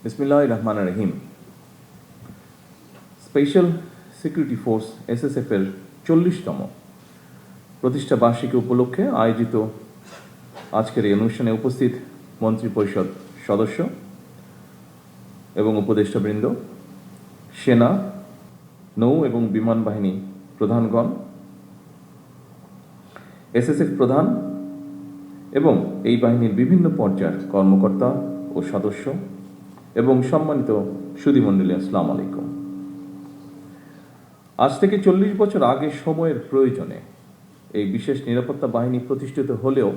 বিসমিল্লাহির রহমানির রহিম। Special security force SSF এর 40তম প্রতিষ্ঠা বার্ষিকী উপলক্ষে আয়োজিত আজকের এই অনুষ্ঠানে উপস্থিত মন্ত্রিপরিষদ সদস্য এবং উপদেষ্টাবৃন্দ, সেনা, নৌ এবং বিমান বাহিনী প্রধানগণ, এসএসএফ প্রধান এবং এই বাহিনীর বিভিন্ন পর্যায়ের কর্মকর্তা ও সদস্য এবং সম্মানিত সুধীমণ্ডলী, আসসালামু আলাইকুম। আজ থেকে 40 বছর আগে সময়ের প্রয়োজনে এই বিশেষ নিরাপত্তা বাহিনী প্রতিষ্ঠিত হলেও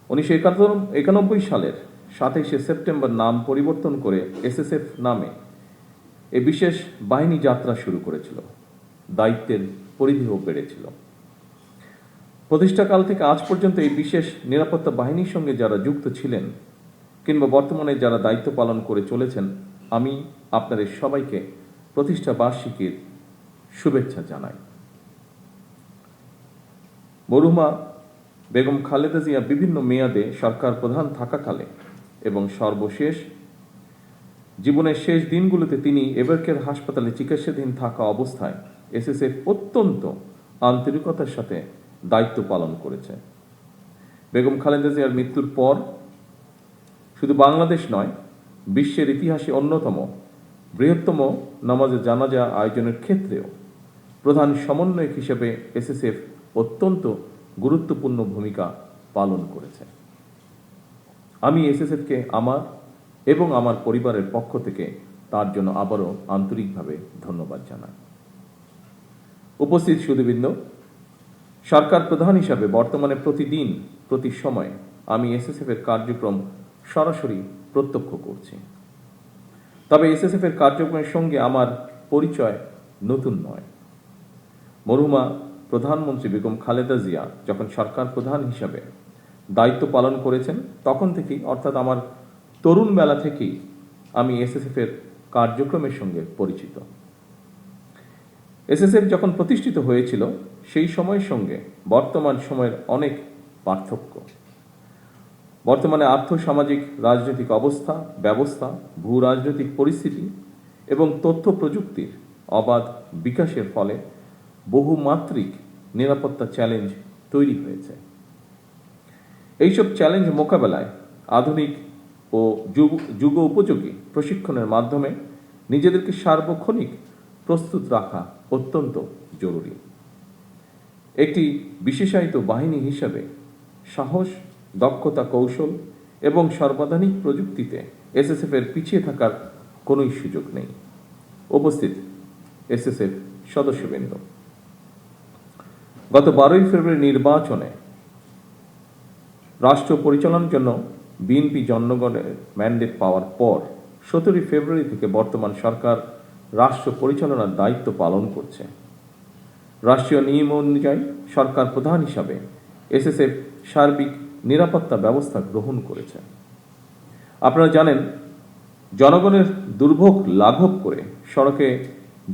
1991 সালের 27শে সেপ্টেম্বর নাম পরিবর্তন করে এসএসএফ নামে এই বিশেষ বাহিনী যাত্রা শুরু করেছিল। দায়িত্বের পরিধিও বেড়েছিল। প্রতিষ্ঠাকাল থেকে আজ পর্যন্ত এই বিশেষ নিরাপত্তা বাহিনীর সঙ্গে যারা যুক্ত ছিলেন কিংবা বর্তমানে যারা দায়িত্ব পালন করে চলেছেন, আমি আপনাদের সবাইকে প্রতিষ্ঠা বার্ষিকীর শুভেচ্ছা জানাই। মরহুমা বেগম খালেদা জিয়া বিভিন্ন মেয়াদে সরকার প্রধান থাকাকালে এবং সর্বশেষ জীবনের শেষ দিনগুলোতে তিনি এভারকেয়ার হাসপাতালে চিকিৎসাধীন থাকা অবস্থায় এসএসএফ অত্যন্ত আন্তরিকতার সাথে দায়িত্ব পালন করেছে। বেগম খালেদা জিয়ার মৃত্যুর পর শুধু বাংলাদেশ নয়, বিশ্বের ইতিহাসে অন্যতম বৃহত্তম নামাজে জানাজা আয়োজনের ক্ষেত্রেও প্রধান সমন্বয়ক হিসেবে এসএসএফ অত্যন্ত গুরুত্বপূর্ণ ভূমিকা পালন করেছে। আমি এসএসএফকে আমার এবং আমার পরিবারের পক্ষ থেকে তার জন্য আবারও আন্তরিকভাবে ধন্যবাদ জানাই। উপস্থিত সুধীবৃন্দ, সরকার প্রধান হিসাবে বর্তমানে প্রতিদিন প্রতি সময় আমি এসএসএফ এর কার্যক্রম সরাসরি প্রত্যক্ষ করছি। তবে এসএসএফ এর কার্যক্রমের সঙ্গে আমার পরিচয় নতুন নয়। মরহুমা প্রধানমন্ত্রী বেগম খালেদা জিয়া যখন সরকার প্রধান হিসাবে দায়িত্ব পালন করেছেন তখন থেকেই, অর্থাৎ আমার তরুণ বেলা থেকেই আমি এসএসএফ এর কার্যক্রমের সঙ্গে পরিচিত। এসএসএফ যখন প্রতিষ্ঠিত হয়েছিল সেই সময়ের সঙ্গে বর্তমান সময়ের অনেক পার্থক্য। বর্তমানে আর্থসামাজিক রাজনৈতিক অবস্থা ব্যবস্থা, ভূ রাজনৈতিক পরিস্থিতি এবং তথ্য প্রযুক্তির অবাধ বিকাশের ফলে বহুমাত্রিক নিরাপত্তা চ্যালেঞ্জ তৈরি হয়েছে। এইসব চ্যালেঞ্জ মোকাবেলায় আধুনিক ও যুগ উপযোগী প্রশিক্ষণের মাধ্যমে নিজেদেরকে সার্বক্ষণিক প্রস্তুত রাখা অত্যন্ত জরুরি। একটি বিশেষায়িত বাহিনী হিসাবে সাহস, দক্ষতা, কৌশল এবং সর্বাধুনিক প্রযুক্তিতে এসএসএফ এর পিছিয়ে থাকার কোনোই সুযোগ নেই। উপস্থিত এসএসএফ সদস্যবৃন্দ, গত 12ই ফেব্রুয়ারি নির্বাচনে রাষ্ট্র পরিচালনার জন্য বিএনপি জনগণের ম্যান্ডেট পাওয়ার পর 17ই ফেব্রুয়ারি থেকে বর্তমান সরকার রাষ্ট্র পরিচালনার দায়িত্ব পালন করছে। রাষ্ট্রীয় নিয়ম অনুযায়ী সরকার প্রধান হিসাবে এসএসএফ সার্বিক নিরাপত্তা ব্যবস্থা গ্রহণ করেছে। আপনারা জানেন, জনগণের দুর্ভোগ লাঘব করে সড়কে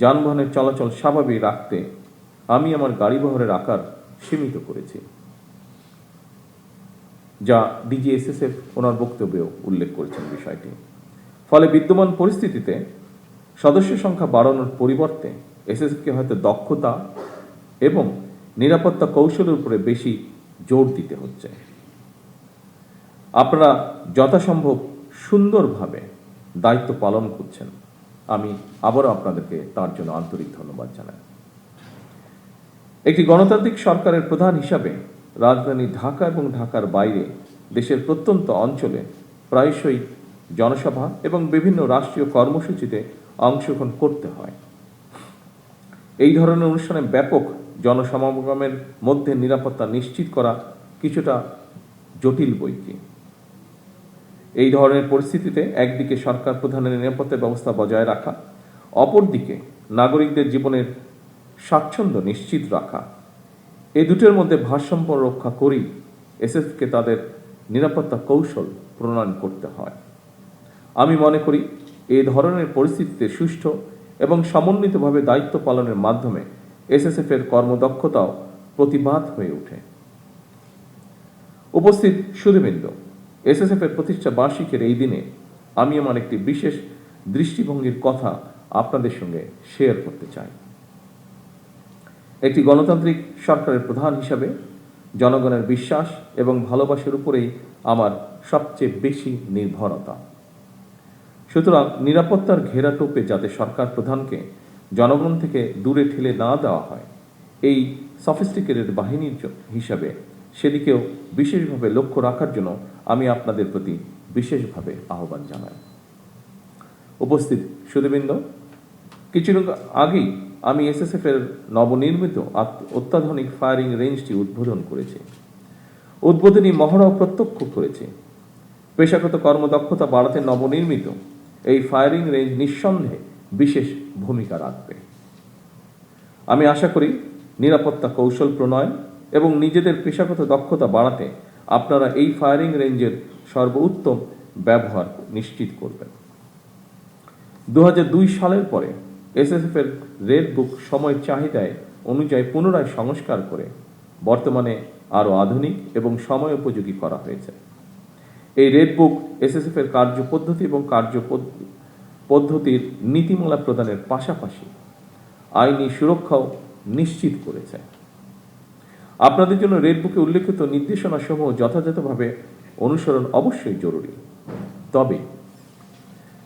যানবাহনের চলাচল স্বাভাবিক রাখতে আমি আমার গাড়িবহরের আকার সীমিত করেছি, যা ডিজি এসএসএফ ওনার বক্তব্যেও উল্লেখ করেছেন বিষয়টি। ফলে বিদ্যমান পরিস্থিতিতে সদস্য সংখ্যা বাড়ানোর পরিবর্তে এসএসএফকে হয়তো দক্ষতা এবং নিরাপত্তা কৌশলের উপরে বেশি জোর দিতে হচ্ছে। আপনারা যথাসম্ভব সুন্দরভাবে দায়িত্ব পালন করছেন। আমি আবারও আপনাদেরকে তার জন্য আন্তরিক ধন্যবাদ জানাই। একটি গণতান্ত্রিক সরকারের প্রধান হিসাবে রাজধানী ঢাকা এবং ঢাকার বাইরে দেশের প্রত্যন্ত অঞ্চলে প্রায়শই জনসভা এবং বিভিন্ন রাষ্ট্রীয় কর্মসূচিতে অংশগ্রহণ করতে হয়। এই ধরনের অনুষ্ঠানে ব্যাপক জনসমাগমের মধ্যে নিরাপত্তা নিশ্চিত করা কিছুটা জটিল বৈকি। এই ধরনের পরিস্থিতিতে একদিকে সরকার প্রধানের নিরাপত্তা ব্যবস্থা বজায় রাখা, অপরদিকে নাগরিকদের জীবনের স্বাচ্ছন্দ্য নিশ্চিত রাখা, এই দুটোর মধ্যে ভারসাম্য রক্ষা করেই এসএসএফকে তাদের নিরাপত্তা কৌশল প্রণয়ন করতে হয়। আমি মনে করি এই ধরনের পরিস্থিতিতে সুষ্ঠু এবং সমন্বিতভাবে দায়িত্ব পালনের মাধ্যমে এসএসএফ এর কর্মদক্ষতাও প্রতিবাদ হয়ে ওঠে। উপস্থিত সুধীবৃন্দ, এসএসএফ এর প্রতিষ্ঠা বার্ষিকীর এই দিনে আমি আমার একটি বিশেষ দৃষ্টিভঙ্গির কথা আপনাদের সঙ্গে শেয়ার করতে চাই। একটি গণতান্ত্রিক সরকারের প্রধান হিসাবে জনগণের বিশ্বাস এবং ভালোবাসার উপরেই আমার সবচেয়ে বেশি নির্ভরতা। সুতরাং নিরাপত্তার ঘেরাটোপে যাতে সরকার প্রধানকে জনগণ থেকে দূরে ঠেলে না দেওয়া হয়, এই সফিস্টিকেটেড বাহিনীর হিসাবে সেদিকেও বিশেষভাবে লক্ষ্য রাখার জন্য আমি আপনাদের প্রতি বিশেষভাবে আহ্বান জানাই। উপস্থিত সুধীবৃন্দ, কিছুদিন আগেই আমি এসএসএফ এর নবনির্মিত অত্যাধুনিক ফায়ারিং রেঞ্জটি উদ্বোধন করেছি। উদ্বোধনী মহড়াও প্রত্যক্ষ করেছি। পেশাগত কর্মদক্ষতা বাড়াতে নবনির্মিত এই ফায়ারিং রেঞ্জ নিঃসন্দেহে বিশেষ ভূমিকা রাখবে। আমি আশা করি নিরাপত্তা কৌশল প্রণয়ন এবং নিজেদের পেশাগত দক্ষতা বাড়াতে আপনারা এই ফায়ারিং রেঞ্জের সর্বোত্তম ব্যবহার নিশ্চিত করবেন। 2002 সালের পরে এসএসএফ এর রেড বুক সময়ের চাহিদায় অনুযায়ী পুনরায় সংস্কার করে বর্তমানে আরও আধুনিক এবং সময় উপযোগী করা হয়েছে। এই রেড বুক এসএসএফ এর কার্যপদ্ধতি এবং কার্যপদ্ধতির নীতিমালা প্রদানের পাশাপাশি আইনি সুরক্ষাও নিশ্চিত করেছে। আপনাদের জন্য রেড বুকে উল্লেখিত নির্দেশনা সমূহ যথাযথভাবে অনুসরণ অবশ্যই জরুরি। তবে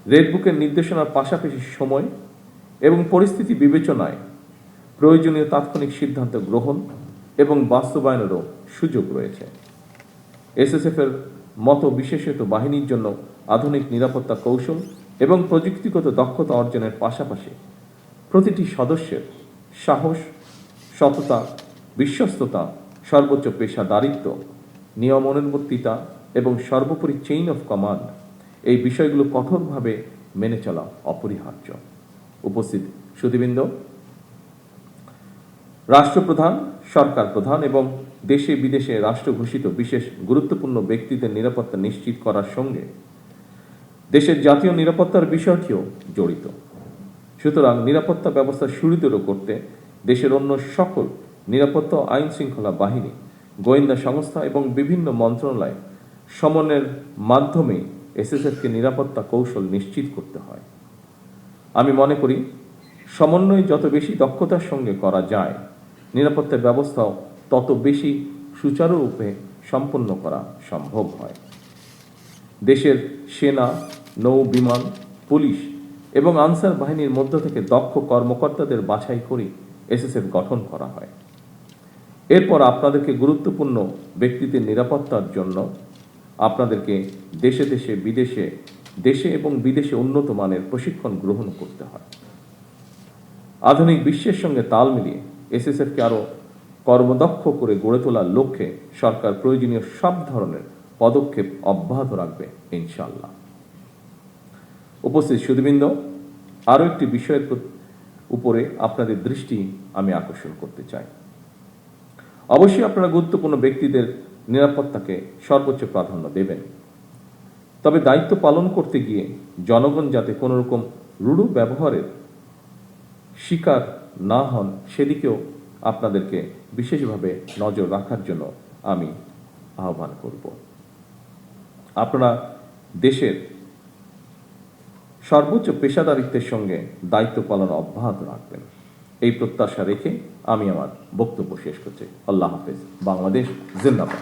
রেড বুকের নির্দেশনার পাশাপাশি সময় এবং পরিস্থিতি বিবেচনায় প্রয়োজনীয় তাৎক্ষণিক সিদ্ধান্ত গ্রহণ এবং বাস্তবায়নেরও সুযোগ রয়েছে। এসএসএফ এর মতো বিশেষিত বাহিনীর জন্য আধুনিক নিরাপত্তা কৌশল এবং প্রযুক্তিগত দক্ষতা অর্জনের পাশাপাশি প্রতিটি সদস্যের সাহস, সততা, বিশ্বস্ততা, সর্বোচ্চ পেশাদারিত্ব, নিয়মানুবর্তিতা এবং সর্বোপরি চেইন অফ কমান্ড, এই বিষয়গুলো কঠোরভাবে মেনে চলা অপরিহার্য। উপস্থিত সুধীবৃন্দ, রাষ্ট্রপ্রধান, সরকার প্রধান এবং দেশে বিদেশে রাষ্ট্র ঘোষিত বিশেষ গুরুত্বপূর্ণ ব্যক্তিদের নিরাপত্তা নিশ্চিত করার সঙ্গে দেশের জাতীয় নিরাপত্তার বিষয়টিও জড়িত। সুতরাং নিরাপত্তা ব্যবস্থা সুদৃঢ় করতে দেশের অন্য সকল নিরাপত্তা আইন শৃঙ্খলা বাহিনী, গোয়েন্দা সংস্থা এবং বিভিন্ন মন্ত্রণালয় সমন্বয়ের মাধ্যমে এসএসএফকে নিরাপত্তা কৌশল নিশ্চিত করতে হয়। আমি মনে করি সমন্বয় যত বেশি দক্ষতার সঙ্গে করা যায়, নিরাপত্তা ব্যবস্থাও তত বেশি সুচারুরূপে সম্পন্ন করা সম্ভব হয়। দেশের সেনা, নৌ বিমান, পুলিশ এবং আনসার বাহিনীর মধ্য থেকে দক্ষ কর্মকর্তাদের বাছাই করে এসএসএফ গঠন করা হয়। এরপর আপনাদেরকে গুরুত্বপূর্ণ ব্যক্তিদের নিরাপত্তার জন্য আপনাদেরকে দেশে এবং বিদেশে উন্নত মানের প্রশিক্ষণ গ্রহণ করতে হয়। আধুনিক বিশ্বের সঙ্গে তাল মিলিয়ে এসএসএফকে আরও কর্মদক্ষ করে গড়ে তোলার লক্ষ্যে সরকার প্রয়োজনীয় সব ধরনের পদক্ষেপ অব্যাহত রাখবে ইনশাআল্লাহ। উপস্থিত সুধীবৃন্দ, আরও একটি বিষয়ের উপরে আপনাদের দৃষ্টি আমি আকর্ষণ করতে চাই। অবশ্যই আপনারা গুরুত্বপূর্ণ ব্যক্তিদের নিরাপত্তাকে সর্বোচ্চ প্রাধান্য দেবেন, তবে দায়িত্ব পালন করতে গিয়ে জনগণ যাতে কোনো রকম রূঢ় ব্যবহারের শিকার না হন সেদিকেও আপনাদেরকে বিশেষভাবে নজর রাখার জন্য আমি আহ্বান করব। আপনারা দেশের সর্বোচ্চ পেশাদারিত্বের সঙ্গে দায়িত্ব পালন অব্যাহত রাখবেন, এই প্রত্যাশা রেখে আমি আমার বক্তব্য শেষ করছি। আল্লাহ হাফেজ। বাংলাদেশ জিন্দাবাদ।